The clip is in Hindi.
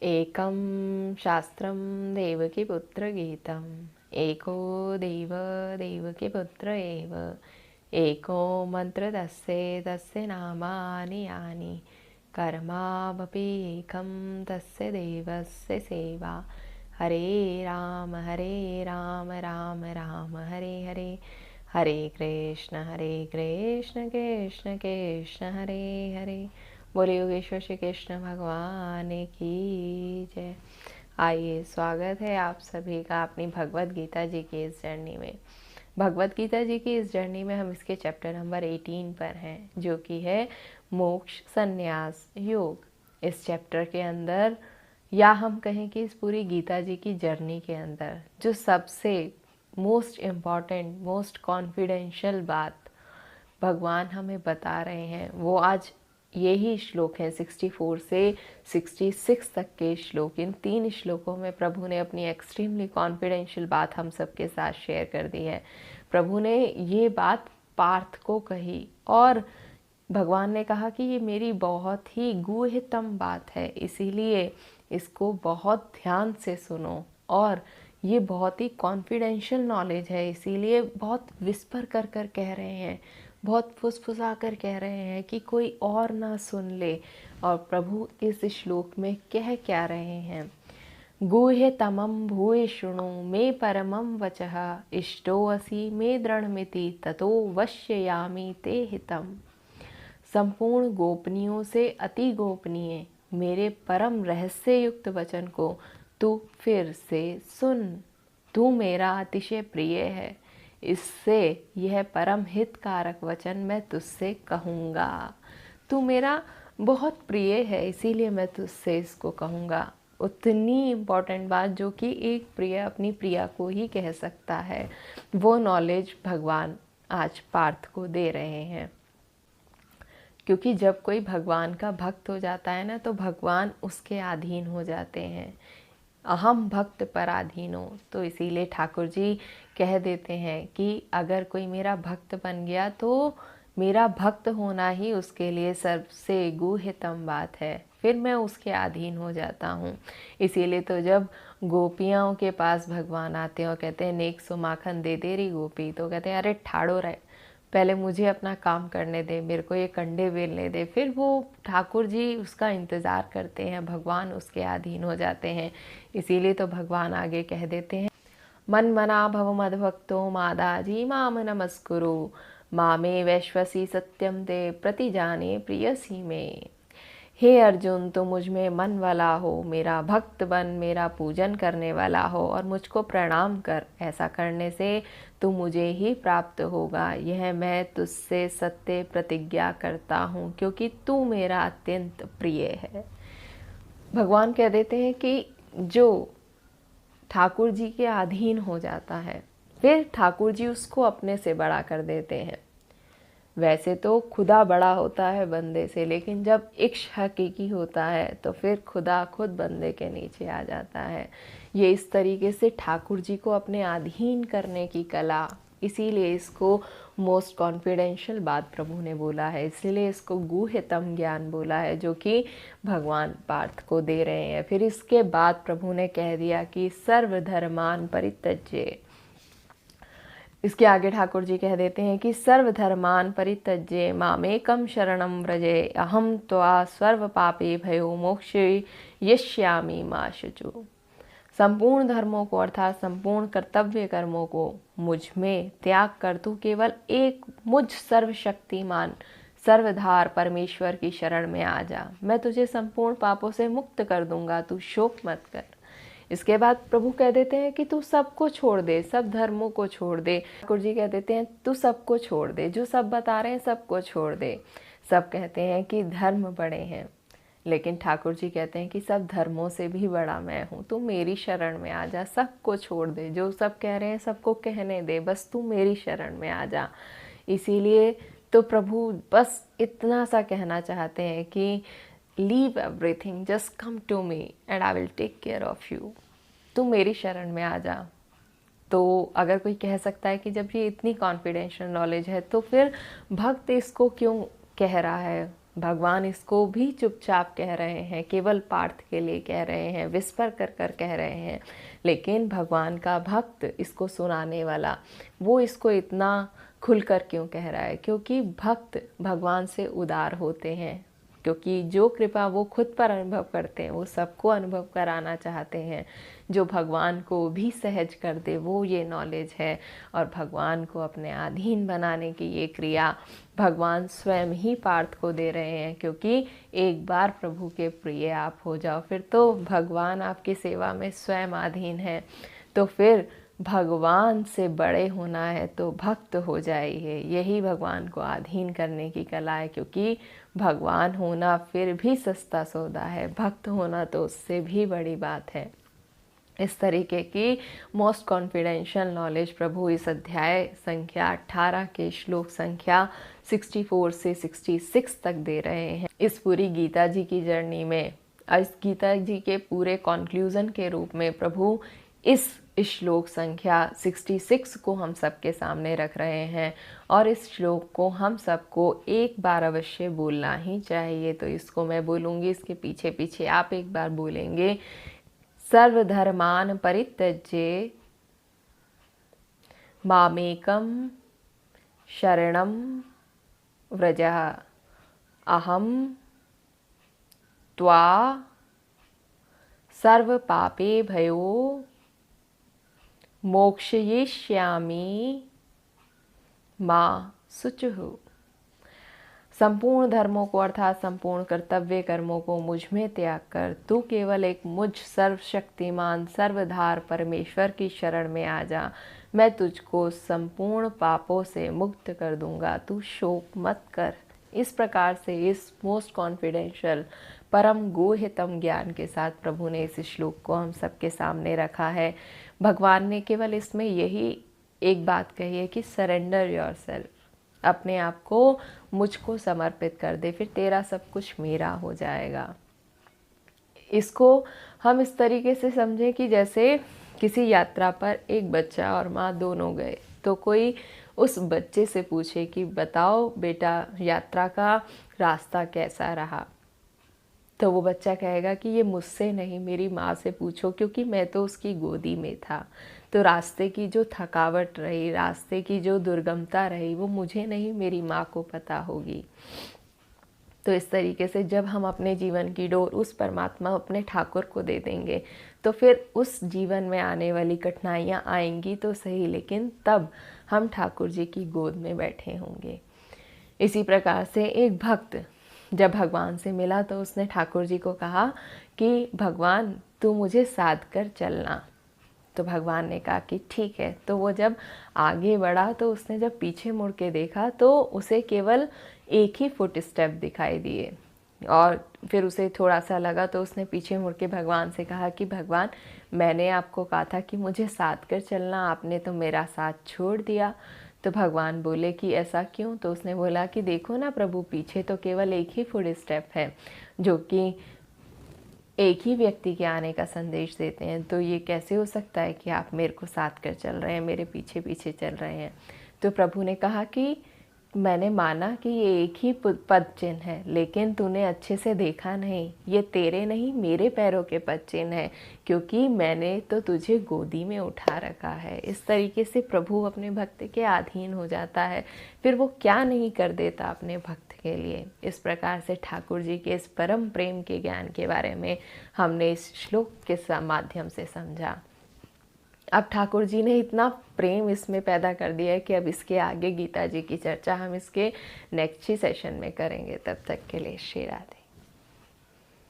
एकं शास्त्रं देवकीपुत्रगीतम् एको देव देवकीपुत्र एव एको मन्त्र तस्य नामानि यानि कर्मावपि एकं तस्य देवस्य सेवा हरे राम राम राम हरे हरे हरे कृष्ण कृष्ण कृष्ण हरे हरे। बोले योगेश्वर श्री कृष्ण भगवान की जय। आइए, स्वागत है आप सभी का अपनी भगवत गीता जी की इस जर्नी में। भगवत गीता जी की इस जर्नी में हम इसके चैप्टर नंबर 18 पर हैं, जो कि है मोक्ष संन्यास योग। इस चैप्टर के अंदर, या हम कहें कि इस पूरी गीता जी की जर्नी के अंदर, जो सबसे मोस्ट इम्पॉर्टेंट, मोस्ट कॉन्फिडेंशियल बात भगवान हमें बता रहे हैं, वो आज यही श्लोक है। 64 से 66 तक के श्लोक, इन 3 श्लोकों में प्रभु ने अपनी एक्सट्रीमली कॉन्फिडेंशियल बात हम सबके साथ शेयर कर दी है। प्रभु ने ये बात पार्थ को कही और भगवान ने कहा कि ये मेरी बहुत ही गूढ़तम बात है, इसीलिए इसको बहुत ध्यान से सुनो, और ये बहुत ही कॉन्फिडेंशियल नॉलेज है, इसीलिए बहुत विस्पर कर कर कह रहे हैं, बहुत फुसफुसा कर कह रहे हैं कि कोई और ना सुन ले। और प्रभु इस श्लोक में कह क्या रहे हैं? गुह्यतमं भूय शृणु मे परमं वचः इष्टोऽसि मे दृढ़मिति ततो वश्ययामि ते हितम्। संपूर्ण गोपनीयों से अति गोपनीय मेरे परम रहस्य युक्त वचन को तू फिर से सुन। तू मेरा अतिशय प्रिय है, इससे यह परम हितकारक वचन मैं तुझसे कहूँगा। तू मेरा बहुत प्रिय है, इसीलिए मैं तुझसे इसको कहूँगा। उतनी इम्पॉर्टेंट बात जो कि एक प्रिय अपनी प्रिया को ही कह सकता है, वो नॉलेज भगवान आज पार्थ को दे रहे हैं। क्योंकि जब कोई भगवान का भक्त हो जाता है ना, तो भगवान उसके अधीन हो जाते हैं। अहम भक्त पराधीनो, तो इसीलिए ठाकुर जी कह देते हैं कि अगर कोई मेरा भक्त बन गया तो मेरा भक्त होना ही उसके लिए सबसे गूढ़तम बात है, फिर मैं उसके अधीन हो जाता हूँ। इसीलिए तो जब गोपियों के पास भगवान आते हैं और कहते हैं नेक सो माखन दे दे रही गोपी, तो कहते हैं अरे ठाड़ो रहे, पहले मुझे अपना काम करने दे, मेरे को ये कंडे बेलने दे। फिर वो ठाकुर जी उसका इंतज़ार करते हैं, भगवान उसके अधीन हो जाते हैं। इसीलिए तो भगवान आगे कह देते हैं, मन मना भव मद्भक्तो मादाजी माम नमस्कुरु मामे वैश्वसी सत्यम ते प्रतिजाने प्रियसी में। हे अर्जुन, तो मुझ में मन वाला हो, मेरा भक्त बन, मेरा पूजन करने वाला हो और मुझको प्रणाम कर। ऐसा करने से तू मुझे ही प्राप्त होगा, यह मैं तुझसे सत्य प्रतिज्ञा करता हूँ, क्योंकि तू मेरा अत्यंत प्रिय है। भगवान कह देते हैं कि जो ठाकुर जी के अधीन हो जाता है, फिर ठाकुर जी उसको अपने से बड़ा कर देते हैं। वैसे तो खुदा बड़ा होता है बंदे से, लेकिन जब इश्क हकीकी होता है तो फिर खुदा खुद बंदे के नीचे आ जाता है। ये इस तरीके से ठाकुर जी को अपने अधीन करने की कला, इसीलिए इसको मोस्ट कॉन्फिडेंशियल बात प्रभु ने बोला है, इसीलिए इसको गूढ़तम ज्ञान बोला है, जो कि भगवान पार्थ को दे रहे हैं। फिर इसके बाद प्रभु ने कह दिया कि सर्वधर्मान परित्यज्य। इसके आगे ठाकुर जी कह देते हैं कि सर्वधर्मान परित्यज्य मामेकम शरणम व्रजे अहम त्वा सर्व पापे भयो मोक्षयिष्यामि मा शुचि। संपूर्ण धर्मों को अर्थात संपूर्ण कर्तव्य कर्मों को मुझ में त्याग कर तू केवल एक मुझ सर्वशक्तिमान सर्वधार परमेश्वर की शरण में आ जा, मैं तुझे संपूर्ण पापों से मुक्त कर दूंगा, तू शोक मत कर। इसके बाद प्रभु कह देते हैं कि तू सबको छोड़ दे, सब धर्मों को छोड़ दे। ठाकुर जी कह देते हैं तू सबको छोड़ दे, जो सब बता रहे हैं सबको छोड़ दे। सब कहते हैं कि धर्म बड़े हैं, लेकिन ठाकुर जी कहते हैं कि सब धर्मों से भी बड़ा मैं हूँ, तू मेरी शरण में आ जा, सबको छोड़ दे, जो सब कह रहे हैं सबको कहने दे, बस तू मेरी शरण में आ जा। इसीलिए तो प्रभु बस इतना सा कहना चाहते हैं कि leave everything, just come to me and I will take care of you. तू मेरी शरण में आ जा। तो अगर कोई कह सकता है कि जब ये इतनी कॉन्फिडेंशियल नॉलेज है तो फिर भक्त इसको क्यों कह रहा है, भगवान इसको भी चुपचाप कह रहे हैं, केवल पार्थ के लिए कह रहे हैं, विस्पर कर कर कह रहे हैं। लेकिन भगवान का भक्त, इसको सुनाने वाला, वो इसको इतना खुलकर क्यों कह रहा है? क्योंकि भक्त भगवान से उदार होते हैं, क्योंकि जो कृपा वो खुद पर अनुभव करते हैं वो सबको अनुभव कराना चाहते हैं। जो भगवान को भी सहज कर दे वो ये नॉलेज है। और भगवान को अपने अधीन बनाने की ये क्रिया भगवान स्वयं ही पार्थ को दे रहे हैं, क्योंकि एक बार प्रभु के प्रिय आप हो जाओ फिर तो भगवान आपकी सेवा में स्वयं अधीन है। तो फिर भगवान से बड़े होना है तो भक्त हो जाइए। यही भगवान को अधीन करने की कला है, क्योंकि भगवान होना फिर भी सस्ता सौदा है, भक्त होना तो उससे भी बड़ी बात है। इस तरीके की मोस्ट कॉन्फिडेंशियल नॉलेज प्रभु इस अध्याय संख्या 18 के श्लोक संख्या 64 से 66 तक दे रहे हैं। इस पूरी गीता जी की जर्नी में, इस गीता जी के पूरे कॉन्क्लूज़न के रूप में प्रभु इस श्लोक संख्या 66 को हम सबके सामने रख रहे हैं। और इस श्लोक को हम सबको एक बार अवश्य बोलना ही चाहिए। तो इसको मैं बोलूँगी, इसके पीछे पीछे आप एक बार बोलेंगे। सर्वधर्मान परित्यज्य मामेकं शरणं व्रज, अहम त्वा सर्व पापे भयो मोक्षयिष्यामि मा शुचुः। संपूर्ण धर्मों को अर्थात संपूर्ण कर्तव्य कर्मों को मुझ में त्याग कर तू केवल एक मुझ सर्वशक्तिमान सर्वधार परमेश्वर की शरण में आ जा। मैं तुझको संपूर्ण पापों से मुक्त कर दूंगा, तू शोक मत कर। इस प्रकार से इस मोस्ट कॉन्फिडेंशियल परम गुह्यतम ज्ञान के साथ प्रभु ने इस श्लोक को हम सबके सामने रखा है। भगवान ने केवल इसमें यही एक बात कही है कि सरेंडर योरसेल्फ, अपने आप को मुझको समर्पित कर दे, फिर तेरा सब कुछ मेरा हो जाएगा। इसको हम इस तरीके से समझें कि जैसे किसी यात्रा पर एक बच्चा और माँ दोनों गए, तो कोई उस बच्चे से पूछे कि बताओ बेटा यात्रा का रास्ता कैसा रहा, तो वो बच्चा कहेगा कि ये मुझसे नहीं मेरी माँ से पूछो, क्योंकि मैं तो उसकी गोदी में था। तो रास्ते की जो थकावट रही, रास्ते की जो दुर्गमता रही, वो मुझे नहीं मेरी माँ को पता होगी। तो इस तरीके से जब हम अपने जीवन की डोर उस परमात्मा अपने ठाकुर को दे देंगे, तो फिर उस जीवन में आने वाली कठिनाइयाँ आएंगी तो सही, लेकिन तब हम ठाकुर जी की गोद में बैठे होंगे। इसी प्रकार से एक भक्त जब भगवान से मिला तो उसने ठाकुर जी को कहा कि भगवान तू मुझे साध कर चलना। तो भगवान ने कहा कि ठीक है। तो वो जब आगे बढ़ा तो उसने जब पीछे मुड़ के देखा तो उसे केवल एक ही फुट स्टेप दिखाई दिए, और फिर उसे थोड़ा सा लगा तो उसने पीछे मुड़ के भगवान से कहा कि भगवान मैंने आपको कहा था कि मुझे साथ कर चलना, आपने तो मेरा साथ छोड़ दिया। तो भगवान बोले कि ऐसा क्यों? तो उसने बोला कि देखो ना प्रभु, पीछे तो केवल एक ही फुट स्टेप है जो कि एक ही व्यक्ति के आने का संदेश देते हैं, तो ये कैसे हो सकता है कि आप मेरे को साथ कर चल रहे हैं, मेरे पीछे पीछे चल रहे हैं। तो प्रभु ने कहा कि मैंने माना कि ये एक ही पद चिन्ह है, लेकिन तूने अच्छे से देखा नहीं, ये तेरे नहीं मेरे पैरों के पद चिन्ह है, क्योंकि मैंने तो तुझे गोदी में उठा रखा है। इस तरीके से प्रभु अपने भक्त के अधीन हो जाता है, फिर वो क्या नहीं कर देता अपने भक्त के लिए। इस प्रकार से ठाकुर जी के इस परम प्रेम के ज्ञान के बारे में हमने इस श्लोक के माध्यम से समझा। अब ठाकुर जी ने इतना प्रेम इसमें पैदा कर दिया है कि अब इसके आगे गीता जी की चर्चा हम इसके नेक्स्ट ही सेशन में करेंगे। तब तक के लिए श्री राधे।